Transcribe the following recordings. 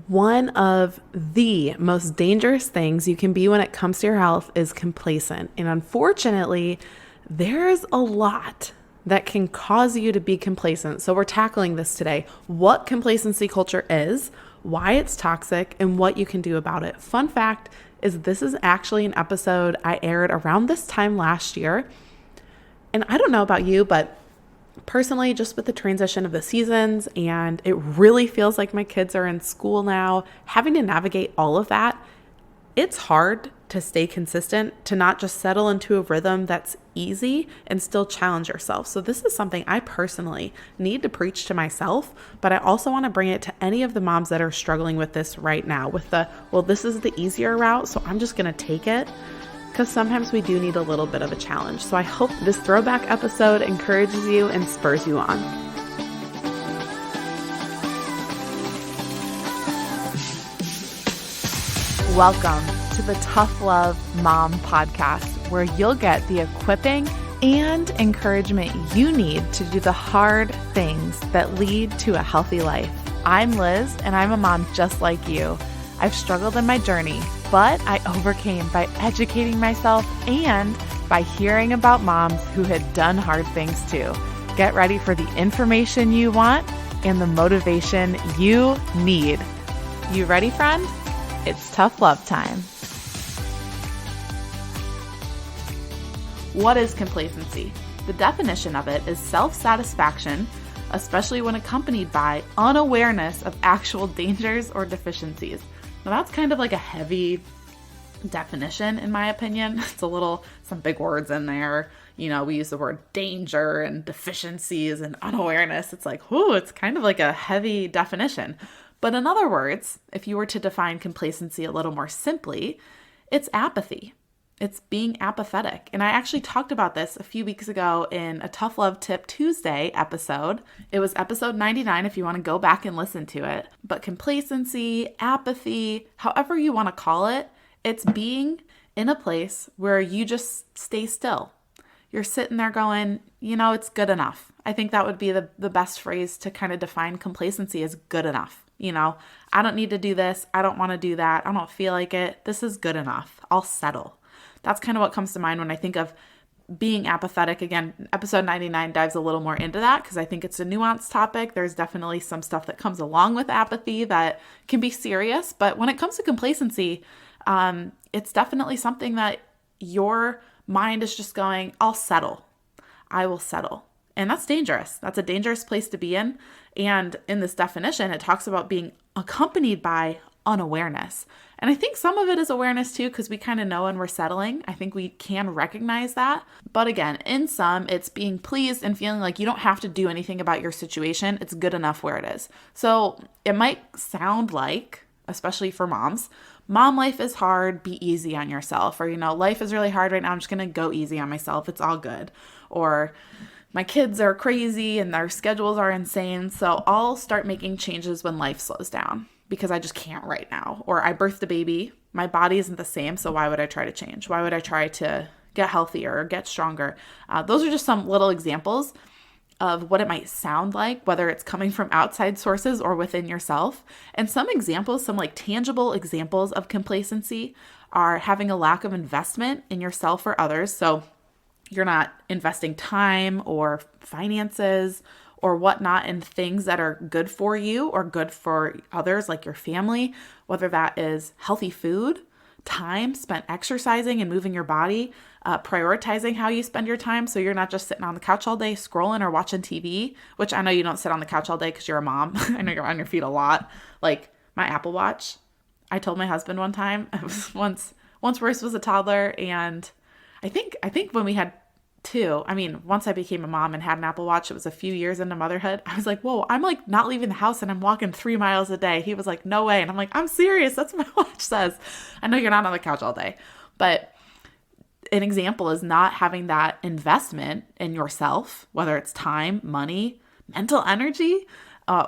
One of the most dangerous things you can be when it comes to your health is complacent. And unfortunately, there's a lot that can cause you to be complacent. So we're tackling this today: what complacency culture is, why it's toxic, and what you can do about it. Fun fact is this is actually an episode I aired around this time last year. And I don't know about you, but personally, just with the transition of the seasons, and it really feels like my kids are in school now, having to navigate all of that, it's hard to stay consistent, to not just settle into a rhythm that's easy and still challenge yourself. So this is something I personally need to preach to myself, but I also want to bring it to any of the moms that are struggling with this right now with this is the easier route, so I'm just going to take it. Because sometimes we do need a little bit of a challenge. So I hope this throwback episode encourages you and spurs you on. Welcome to the Tough Love Mom podcast, where you'll get the equipping and encouragement you need to do the hard things that lead to a healthy life. I'm Liz, and I'm a mom just like you. I've struggled in my journey, but I overcame by educating myself and by hearing about moms who had done hard things too. Get ready for the information you want and the motivation you need. You ready, friend? It's tough love time. What is complacency? The definition of it is self-satisfaction, especially when accompanied by unawareness of actual dangers or deficiencies. Now that's kind of like a heavy definition in my opinion. It's some big words in there. You know, we use the word danger and deficiencies and unawareness. It's like, it's kind of like a heavy definition. But in other words, if you were to define complacency a little more simply, it's apathy. It's being apathetic. And I actually talked about this a few weeks ago in a Tough Love Tip Tuesday episode. It was episode 99 if you want to go back and listen to it. But complacency, apathy, however you want to call it, it's being in a place where you just stay still. You're sitting there going, it's good enough. I think that would be the best phrase to kind of define complacency as good enough. I don't need to do this. I don't want to do that. I don't feel like it. This is good enough. I'll settle. That's kind of what comes to mind when I think of being apathetic. Again, episode 99 dives a little more into that because I think it's a nuanced topic. There's definitely some stuff that comes along with apathy that can be serious. But when it comes to complacency, it's definitely something that your mind is just going, I'll settle. I will settle. And that's dangerous. That's a dangerous place to be in. And in this definition, it talks about being accompanied by unawareness. And I think some of it is awareness too, because we kind of know when we're settling. I think we can recognize that. But again, in some, it's being pleased and feeling like you don't have to do anything about your situation. It's good enough where it is. So it might sound like, especially for moms, mom life is hard, be easy on yourself. Or, life is really hard right now. I'm just going to go easy on myself. It's all good. Or my kids are crazy and their schedules are insane. So I'll start making changes when life slows down, because I just can't right now. Or I birthed a baby, my body isn't the same, so why would I try to change? Why would I try to get healthier or get stronger? Those are just some little examples of what it might sound like, whether it's coming from outside sources or within yourself. And some examples, some like tangible examples of complacency are having a lack of investment in yourself or others. So you're not investing time or finances or whatnot in things that are good for you or good for others, like your family, whether that is healthy food, time spent exercising and moving your body, prioritizing how you spend your time. So you're not just sitting on the couch all day scrolling or watching TV, which I know you don't sit on the couch all day because you're a mom. I know you're on your feet a lot. Like my Apple Watch, I told my husband one time, it was once Royce was a toddler, and I think when we had once I became a mom and had an Apple Watch, it was a few years into motherhood. I was like, whoa, I'm like not leaving the house and I'm walking 3 miles a day. He was like, no way. And I'm like, I'm serious. That's what my watch says. I know you're not on the couch all day, but an example is not having that investment in yourself, whether it's time, money, mental energy,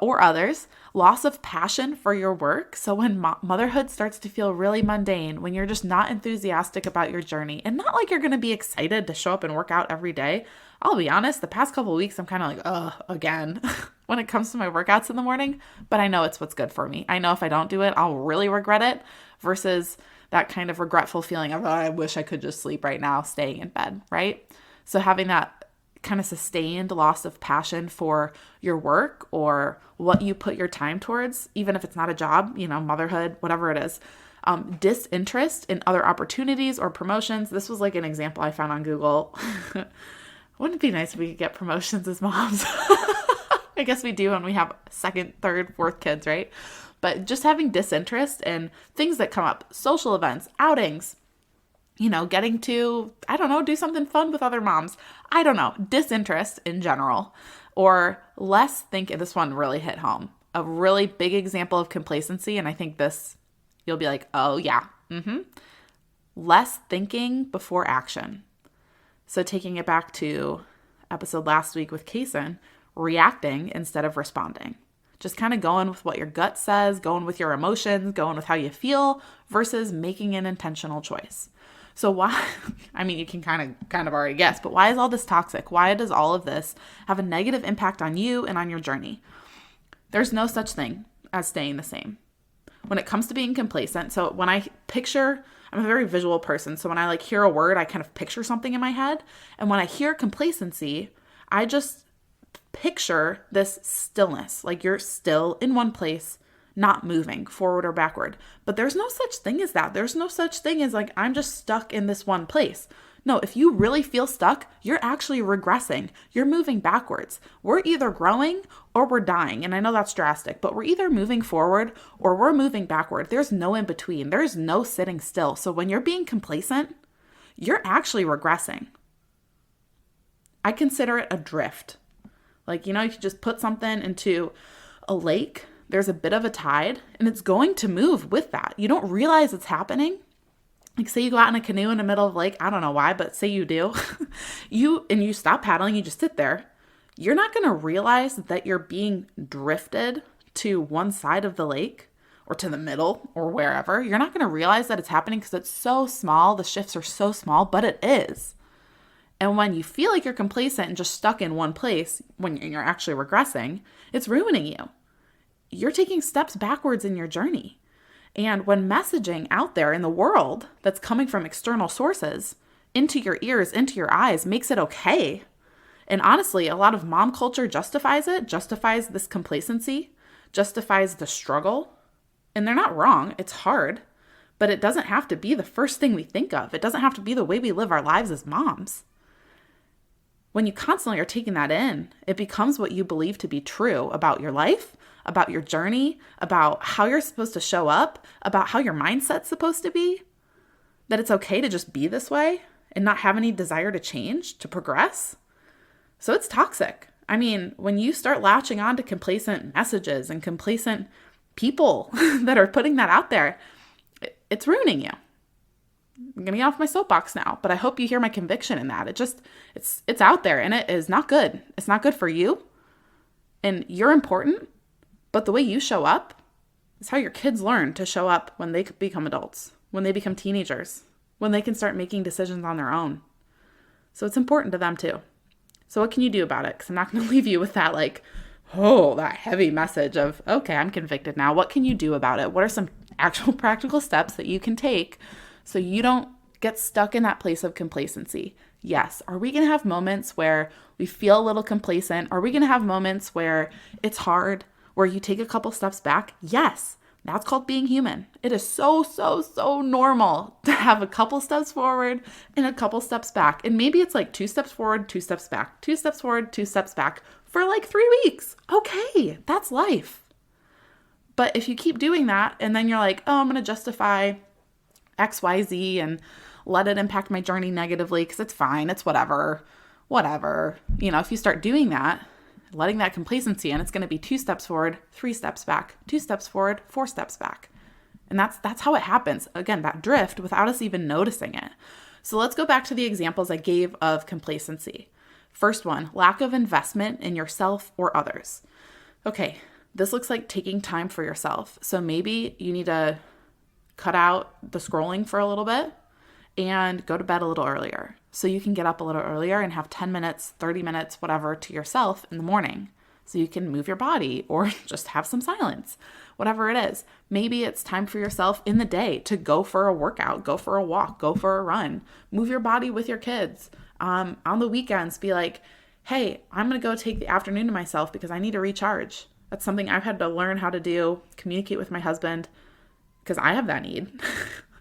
or others, loss of passion for your work. So when motherhood starts to feel really mundane, when you're just not enthusiastic about your journey, and not like you're going to be excited to show up and work out every day, I'll be honest, the past couple of weeks, I'm kind of like, again, when it comes to my workouts in the morning, but I know it's what's good for me. I know if I don't do it, I'll really regret it versus that kind of regretful feeling of, I wish I could just sleep right now, staying in bed, right? So having that kind of sustained loss of passion for your work or what you put your time towards, even if it's not a job, motherhood, whatever it is, disinterest in other opportunities or promotions. This was like an example I found on Google. Wouldn't it be nice if we could get promotions as moms? I guess we do when we have second, third, fourth kids, right? But just having disinterest in things that come up, social events, outings, getting to, do something fun with other moms. Disinterest in general, or less this one really hit home. A really big example of complacency, and I think this, you'll be like, oh yeah, less thinking before action. So taking it back to episode last week with Kason, reacting instead of responding. Just kind of going with what your gut says, going with your emotions, going with how you feel versus making an intentional choice. So why, you can kind of already guess, but why is all this toxic? Why does all of this have a negative impact on you and on your journey? There's no such thing as staying the same. When it comes to being complacent, so when I picture, I'm a very visual person, so when I hear a word, I kind of picture something in my head. And when I hear complacency, I just picture this stillness, like you're still in one place, not moving forward or backward. But there's no such thing as that. There's no such thing as I'm just stuck in this one place. No, if you really feel stuck, you're actually regressing. You're moving backwards. We're either growing or we're dying. And I know that's drastic, but we're either moving forward or we're moving backward. There's no in between. There's no sitting still. So when you're being complacent, you're actually regressing. I consider it a drift. You just put something into a lake, there's a bit of a tide, and it's going to move with that. You don't realize it's happening. Say you go out in a canoe in the middle of a lake, I don't know why, but say you do, you stop paddling, you just sit there. You're not going to realize that you're being drifted to one side of the lake or to the middle or wherever. You're not going to realize that it's happening because it's so small. The shifts are so small, but it is. And when you feel like you're complacent and just stuck in one place, when you're actually regressing, it's ruining you. You're taking steps backwards in your journey. And when messaging out there in the world that's coming from external sources into your ears, into your eyes, makes it okay. And honestly, a lot of mom culture justifies it, justifies this complacency, justifies the struggle. And they're not wrong. It's hard, but it doesn't have to be the first thing we think of. It doesn't have to be the way we live our lives as moms. When you constantly are taking that in, it becomes what you believe to be true about your life, about your journey, about how you're supposed to show up, about how your mindset's supposed to be, that it's okay to just be this way and not have any desire to change, to progress. So it's toxic. When you start latching on to complacent messages and complacent people that are putting that out there, it's ruining you. I'm going to get off my soapbox now, but I hope you hear my conviction in that. It's out there and it is not good. It's not good for you. And you're important. But the way you show up is how your kids learn to show up when they become adults, when they become teenagers, when they can start making decisions on their own. So it's important to them too. So what can you do about it? Because I'm not going to leave you with that that heavy message of, okay, I'm convicted now. What can you do about it? What are some actual practical steps that you can take so you don't get stuck in that place of complacency? Yes. Are we going to have moments where we feel a little complacent? Are we going to have moments where it's hard, where you take a couple steps back? Yes, that's called being human. It is so normal to have a couple steps forward and a couple steps back. And maybe it's 2 steps forward, 2 steps back, 2 steps forward, 2 steps back for 3 weeks. Okay, that's life. But if you keep doing that and then you're like, oh, I'm going to justify XYZ and let it impact my journey negatively because it's fine, it's whatever. If you start doing that, letting that complacency in, it's going to be 2 steps forward, 3 steps back, 2 steps forward, 4 steps back. And that's how it happens. Again, that drift without us even noticing it. So let's go back to the examples I gave of complacency. First one, lack of investment in yourself or others. Okay, this looks like taking time for yourself. So maybe you need to cut out the scrolling for a little bit and go to bed a little earlier so you can get up a little earlier and have 10 minutes, 30 minutes, whatever, to yourself in the morning so you can move your body or just have some silence, whatever it is. Maybe it's time for yourself in the day to go for a workout, go for a walk, go for a run, move your body with your kids. On the weekends, be like, hey, I'm going to go take the afternoon to myself because I need to recharge. That's something I've had to learn how to do, communicate with my husband, because I have that need.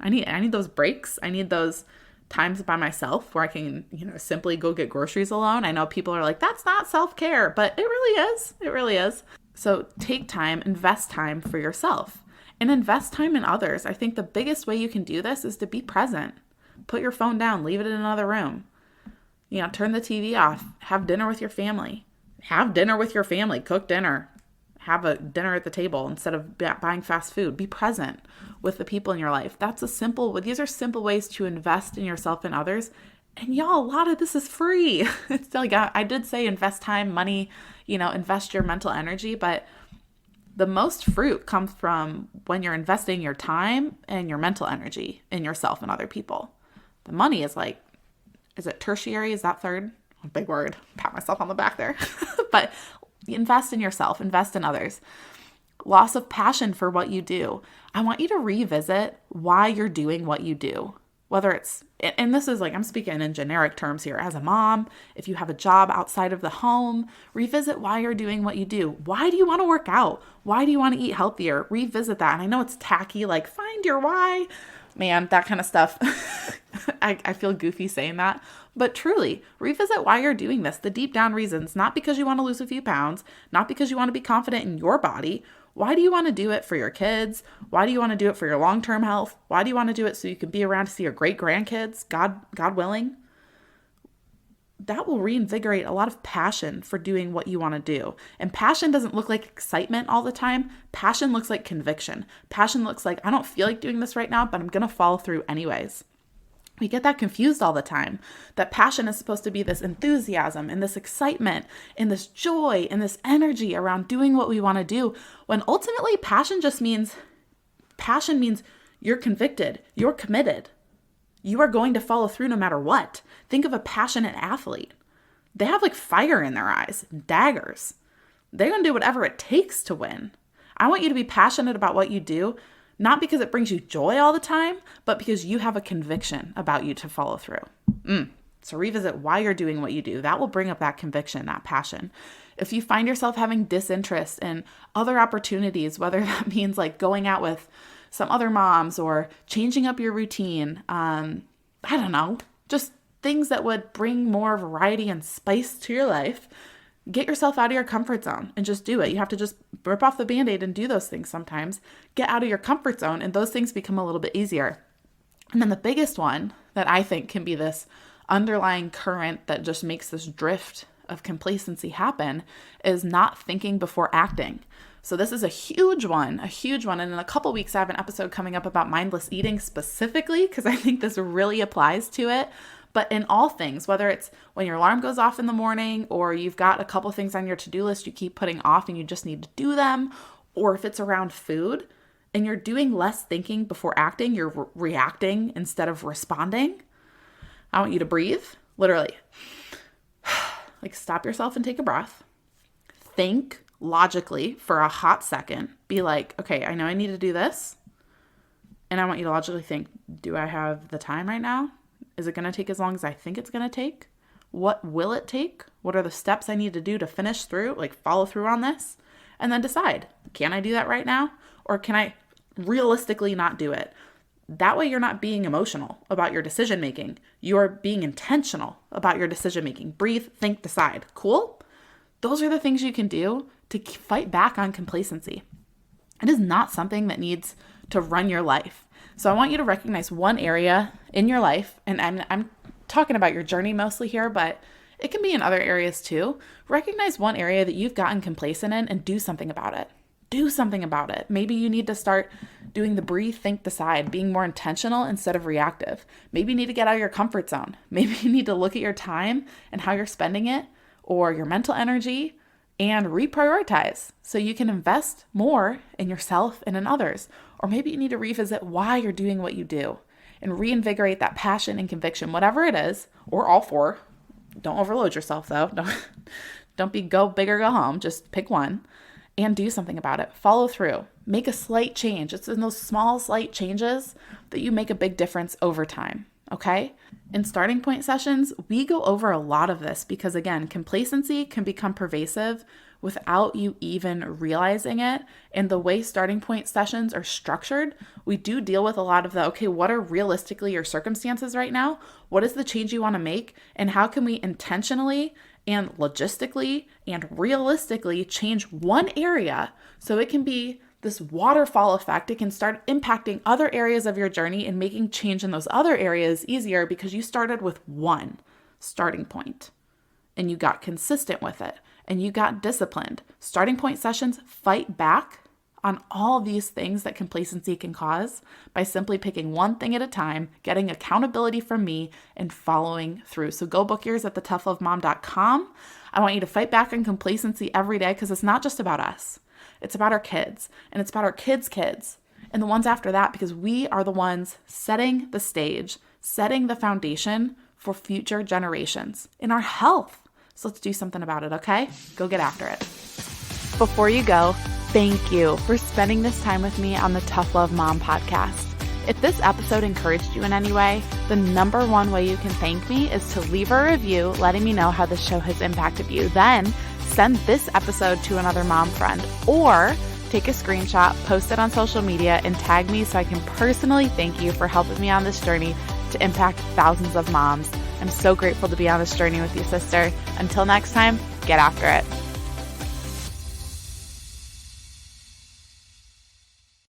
I need those breaks. I need those times by myself where I can, simply go get groceries alone. I know people are like, that's not self-care, but it really is. It really is. So take time, invest time for yourself, and invest time in others. I think the biggest way you can do this is to be present. Put your phone down, leave it in another room. Turn the TV off, have dinner with your family. Have dinner with your family, cook dinner. Have a dinner at the table instead of buying fast food. Be present with the people in your life. These are simple ways to invest in yourself and others. And y'all, a lot of this is free. It's like, I did say invest time, money, invest your mental energy, but the most fruit comes from when you're investing your time and your mental energy in yourself and other people. The money is like, is it tertiary? Is that third? A big word. Pat myself on the back there. But invest in yourself, invest in others. Loss of passion for what you do. I want you to revisit why you're doing what you do. Whether it's, and this is like, I'm speaking in generic terms here, as a mom, if you have a job outside of the home, revisit why you're doing what you do. Why do you want to work out? Why do you want to eat healthier? Revisit that. And I know it's tacky, like find your why. Man, that kind of stuff. I feel goofy saying that, but truly revisit why you're doing this, the deep down reasons, not because you want to lose a few pounds, not because you want to be confident in your body. Why do you want to do it for your kids? Why do you want to do it for your long-term health? Why do you want to do it so you can be around to see your great grandkids, God willing? That will reinvigorate a lot of passion for doing what you want to do. And passion doesn't look like excitement all the time. Passion looks like conviction. Passion looks like, I don't feel like doing this right now, but I'm going to follow through anyways. We get that confused all the time, that passion is supposed to be this enthusiasm and this excitement and this joy and this energy around doing what we want to do, when ultimately passion means you're convicted, you're committed. You are going to follow through no matter what. Think of a passionate athlete. They have like fire in their eyes, daggers. They're going to do whatever it takes to win. I want you to be passionate about what you do, not because it brings you joy all the time, but because you have a conviction about you to follow through. So revisit why you're doing what you do. That will bring up that conviction, that passion. If you find yourself having disinterest in other opportunities, whether that means like going out with some other moms or changing up your routine, I don't know, just things that would bring more variety and spice to your life, get yourself out of your comfort zone and just do it. You have to just rip off the Band-Aid and do those things sometimes. Get out of your comfort zone and those things become a little bit easier. And then the biggest one that I think can be this underlying current that just makes this drift of complacency happen is not thinking before acting. So this is a huge one. And in a couple weeks, I have an episode coming up about mindless eating specifically, because I think this really applies to it. But in all things, whether it's when your alarm goes off in the morning, or you've got a couple things on your to-do list you keep putting off and you just need to do them, or if it's around food and you're doing less thinking before acting, you're reacting instead of responding, I want you to breathe, literally. Like stop yourself and take a breath. Think logically for a hot second. Be like, okay, I know I need to do this. And I want you to logically think, do I have the time right now? Is it going to take as long as I think it's going to take? What will it take? What are the steps I need to do to finish through, like follow through on this? And then decide, can I do that right now? Or can I realistically not do it? That way you're not being emotional about your decision making. You're being intentional about your decision making. Breathe, think, decide. Cool? Those are the things you can do to fight back on complacency. It is not something that needs to run your life. So I want you to recognize one area in your life, and I'm talking about your journey mostly here, but it can be in other areas too. Recognize one area that you've gotten complacent in and do something about it. Do something about it. Maybe you need to start doing the breathe, think, decide, being more intentional instead of reactive. Maybe you need to get out of your comfort zone. Maybe you need to look at your time and how you're spending it, or your mental energy, and reprioritize so you can invest more in yourself and in others. Or maybe you need to revisit why you're doing what you do. and reinvigorate that passion and conviction, whatever it is, or all four. Don't overload yourself though. Don't be go big or go home. Just pick one and do something about it. Follow through. Make a slight change. It's in those small, slight changes that you make a big difference over time. Okay? In starting point sessions, we go over a lot of this because, again, complacency can become pervasive without you even realizing it. And the way starting point sessions are structured, we do deal with a lot of the, okay, what are realistically your circumstances right now? What is the change you want to make? And how can we intentionally and logistically and realistically change one area so it can be this waterfall effect? It can start impacting other areas of your journey and making change in those other areas easier because you started with one starting point and you got consistent with it and you got disciplined. Starting point sessions fight back on all these things that complacency can cause by simply picking one thing at a time, getting accountability from me, and following through. So go book yours at thetoughlovemom.com. I want you to fight back on complacency every day because it's not just about us. It's about our kids, and it's about our kids' kids, and the ones after that, because we are the ones setting the stage, setting the foundation for future generations in our health. So let's do something about it, okay? Go get after it. Before you go, thank you for spending this time with me on the Tough Love Mom podcast. If this episode encouraged you in any way, the number one way you can thank me is to leave a review letting me know how the show has impacted you. Then send this episode to another mom friend, or take a screenshot, post it on social media, and tag me so I can personally thank you for helping me on this journey to impact thousands of moms. I'm so grateful to be on this journey with you, sister. Until next time, get after it.